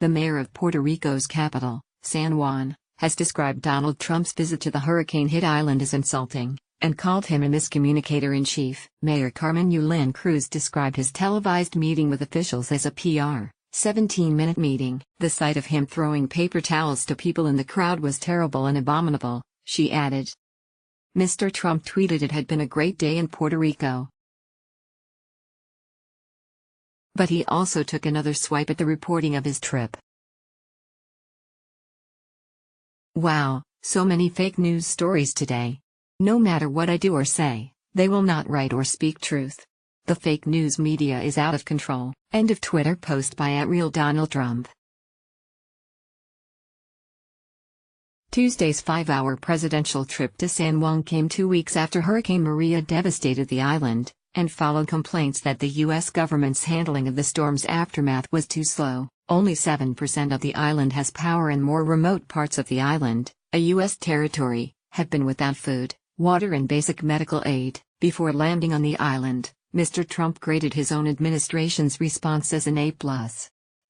The mayor of Puerto Rico's capital, San Juan, has described Donald Trump's visit to the hurricane-hit island as insulting, and called him a miscommunicator-in-chief. Mayor Carmen Yulín Cruz described his televised meeting with officials as a PR 17-minute meeting. The sight of him throwing paper towels to people in the crowd was terrible and abominable, she added. Mr. Trump tweeted it had been a great day in Puerto Rico. But he also took another swipe at the reporting of his trip. Wow, so many fake news stories today. No matter what I do or say, they will not write or speak truth. The fake news media is out of control. End of Twitter post by @RealDonaldTrump. Tuesday's 5-hour presidential trip to San Juan came 2 weeks after Hurricane Maria devastated the island, and followed complaints that the U.S. government's handling of the storm's aftermath was too slow. Only 7% of the island has power, and more remote parts of the island, a U.S. territory, have been without food, water and basic medical aid. Before landing on the island, Mr. Trump graded his own administration's response as an A+.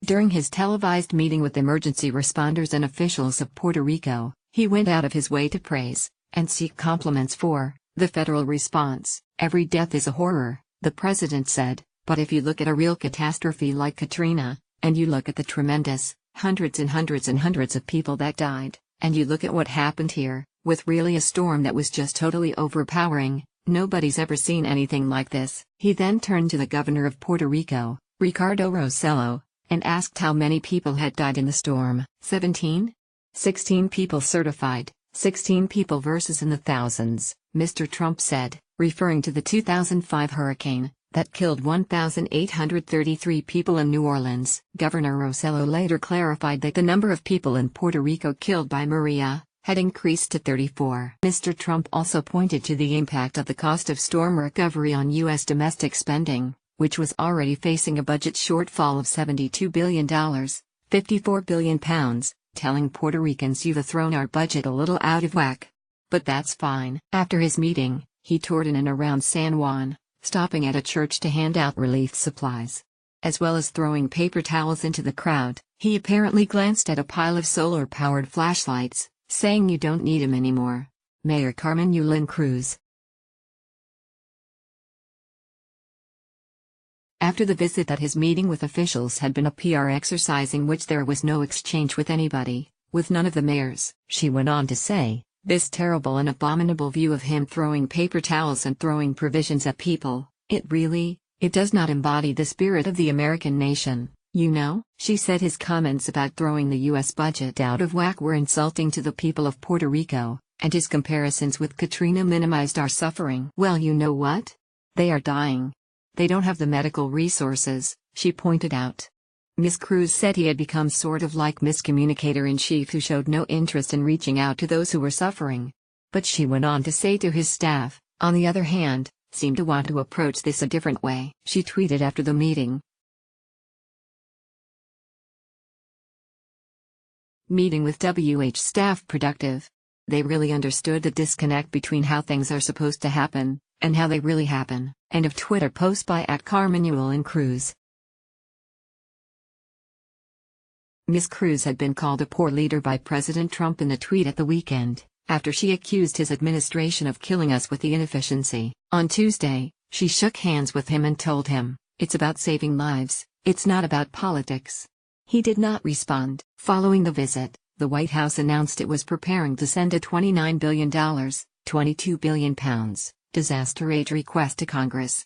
During his televised meeting with emergency responders and officials of Puerto Rico, he went out of his way to praise, and seek compliments for, the federal response. Every death is a horror, the president said, but if you look at a real catastrophe like Katrina, and you look at the tremendous, hundreds and hundreds and hundreds of people that died, and you look at what happened here, with really a storm that was just totally overpowering, nobody's ever seen anything like this. He then turned to the governor of Puerto Rico, Ricardo Rossello, and asked how many people had died in the storm. 17? 16 people certified, 16 people versus in the thousands, Mr. Trump said, referring to the 2005 hurricane that killed 1,833 people in New Orleans. Governor Rossello later clarified that the number of people in Puerto Rico killed by Maria had increased to 34. Mr. Trump also pointed to the impact of the cost of storm recovery on U.S. domestic spending, which was already facing a budget shortfall of $72 billion, £54 billion, telling Puerto Ricans, "You've thrown our budget a little out of whack. But that's fine." After his meeting, he toured in and around San Juan, stopping at a church to hand out relief supplies. As well as throwing paper towels into the crowd, he apparently glanced at a pile of solar-powered flashlights, saying you don't need them anymore. Mayor Carmen Yulín Cruz. After the visit, that his meeting with officials had been a PR exercise in which there was no exchange with anybody, with none of the mayors. She went on to say, "This terrible and abominable view of him throwing paper towels and throwing provisions at people, it does not embody the spirit of the American nation, you know?" She said his comments about throwing the U.S. budget out of whack were insulting to the people of Puerto Rico, and his comparisons with Katrina minimized our suffering. "Well, you know what? They are dying. They don't have the medical resources," she pointed out. Ms. Cruz said he had become sort of like miscommunicator-in-chief who showed no interest in reaching out to those who were suffering. But she went on to say to his staff, on the other hand, seemed to want to approach this a different way. She tweeted after the meeting, "Meeting with WH staff productive. They really understood the disconnect between how things are supposed to happen, and how they really happen." End of Twitter post by @Carmen Yulín Cruz. Ms. Cruz had been called a poor leader by President Trump in a tweet at the weekend, after she accused his administration of killing us with the inefficiency. On Tuesday, she shook hands with him and told him, "It's about saving lives, it's not about politics." He did not respond. Following the visit, the White House announced it was preparing to send a $29 billion, £22 billion, disaster aid request to Congress.